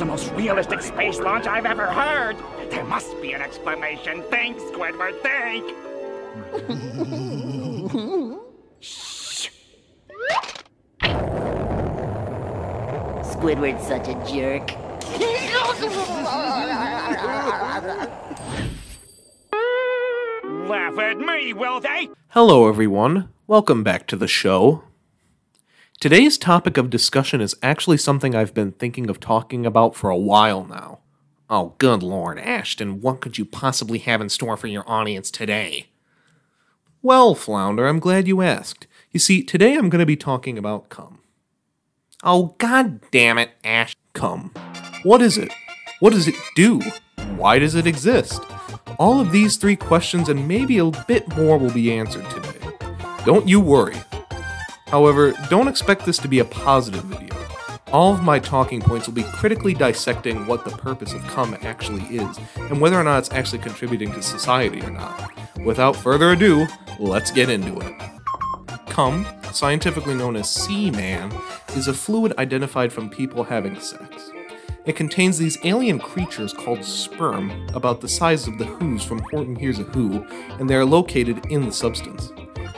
the most realistic space launch I've ever heard. There must be an explanation. Think, Squidward, think. Shh. Squidward's such a jerk. Laugh at me, will they? Hello everyone, welcome back to the show. Today's topic of discussion is actually something I've been thinking of talking about for a while now. Oh, good lord, Ashton, what could you possibly have in store for your audience today? Well, Flounder, I'm glad you asked. You see, today I'm going to be talking about cum. Oh, god damn it, Ash. Cum. What is it? What does it do? Why does it exist? All of these three questions and maybe a bit more will be answered today. Don't you worry. However, don't expect this to be a positive video. All of my talking points will be critically dissecting what the purpose of cum actually is, and whether or not it's actually contributing to society or not. Without further ado, let's get into it. Cum, scientifically known as semen, is a fluid identified from people having sex. It contains these alien creatures called sperm, about the size of the Who's from Horton Hears a Who, and they are located in the substance.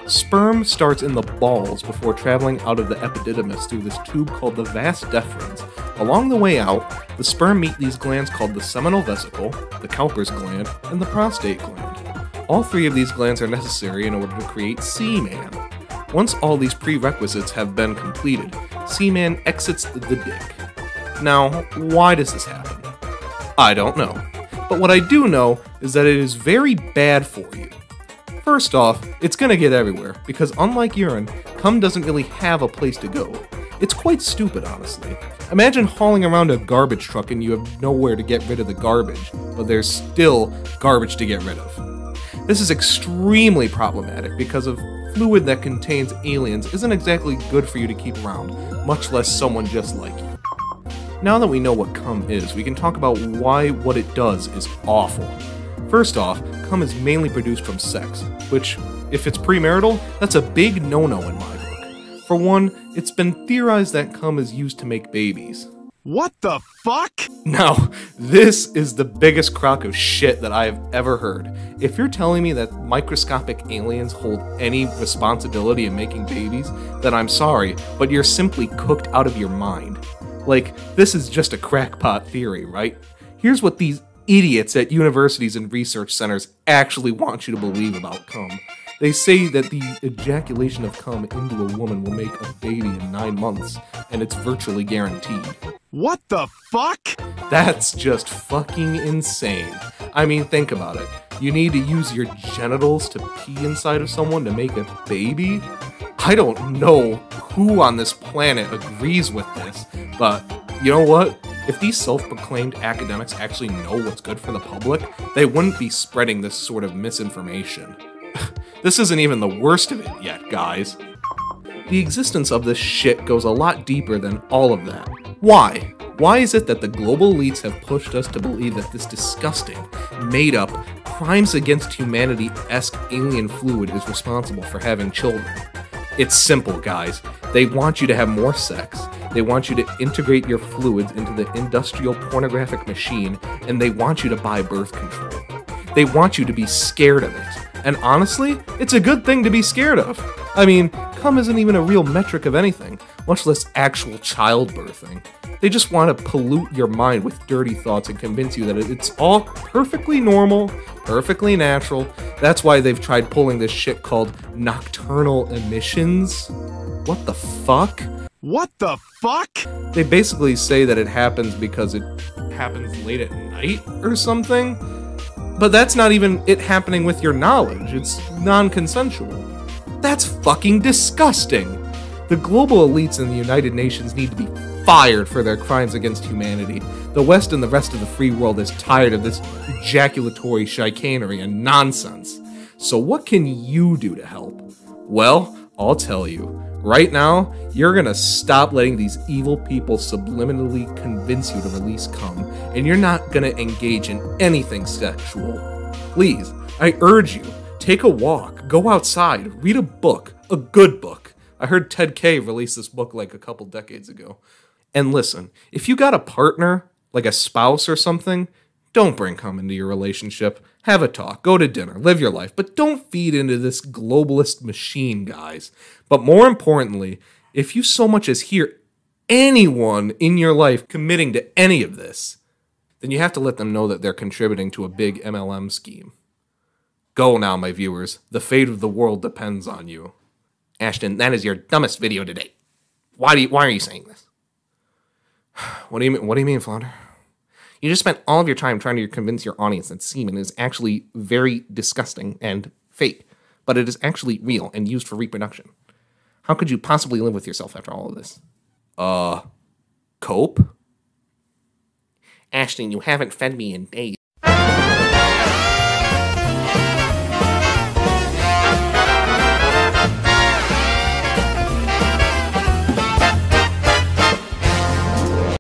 Sperm starts in the balls before traveling out of the epididymis through this tube called the vas deferens. Along the way out, the sperm meet these glands called the seminal vesicle, the Cowper's gland, and the prostate gland. All three of these glands are necessary in order to create semen. Once all these prerequisites have been completed, semen exits the dick. Now, why does this happen? I don't know. But what I do know is that it is very bad for you. First off, it's gonna get everywhere, because unlike urine, cum doesn't really have a place to go. It's quite stupid, honestly. Imagine hauling around a garbage truck and you have nowhere to get rid of the garbage, but there's still garbage to get rid of. This is extremely problematic because of fluid that contains aliens isn't exactly good for you to keep around, much less someone just like you. Now that we know what cum is, we can talk about why what it does is awful. First off, cum is mainly produced from sex, which, if it's premarital, that's a big no-no in my book. For one, it's been theorized that cum is used to make babies. What the fuck? Now, this is the biggest crock of shit that I have ever heard. If you're telling me that microscopic aliens hold any responsibility in making babies, then I'm sorry, but you're simply cooked out of your mind. Like, this is just a crackpot theory, right? Here's what these idiots at universities and research centers actually want you to believe about cum. They say that the ejaculation of cum into a woman will make a baby in 9 months, and it's virtually guaranteed. What the fuck? That's just fucking insane. I mean, think about it. You need to use your genitals to pee inside of someone to make a baby? I don't know who on this planet agrees with this, but you know what? If these self-proclaimed academics actually know what's good for the public, they wouldn't be spreading this sort of misinformation. This isn't even the worst of it yet, guys. The existence of this shit goes a lot deeper than all of that. Why? Why is it that the global elites have pushed us to believe that this disgusting, made-up, crimes against humanity-esque alien fluid is responsible for having children? It's simple, guys. They want you to have more sex, they want you to integrate your fluids into the industrial pornographic machine, and they want you to buy birth control. They want you to be scared of it. And honestly, it's a good thing to be scared of. I mean, cum isn't even a real metric of anything, much less actual childbirthing. They just want to pollute your mind with dirty thoughts and convince you that it's all perfectly normal, perfectly natural. That's why they've tried pulling this shit called nocturnal emissions. What the fuck? What the fuck? They basically say that it happens because it happens late at night or something. But that's not even it happening with your knowledge. It's non-consensual. That's fucking disgusting. The global elites in the United Nations need to be fired for their crimes against humanity. The West and the rest of the free world is tired of this ejaculatory chicanery and nonsense. So what can you do to help? Well, I'll tell you. Right now, you're gonna stop letting these evil people subliminally convince you to release cum, and you're not gonna engage in anything sexual. Please, I urge you, take a walk, go outside, read a book, a good book. I heard Ted Kaye release this book like a couple decades ago. And listen, if you got a partner, like a spouse or something, don't bring cum into your relationship. Have a talk, go to dinner, live your life, but don't feed into this globalist machine, guys. But more importantly, if you so much as hear anyone in your life committing to any of this, then you have to let them know that they're contributing to a big MLM scheme. Go now, my viewers. The fate of the world depends on you. Ashton, that is your dumbest video to date. Why are you saying this? What do you mean, Flounder? You just spent all of your time trying to convince your audience that semen is actually very disgusting and fake, but it is actually real and used for reproduction. How could you possibly live with yourself after all of this? Cope? Ashton, you haven't fed me in days.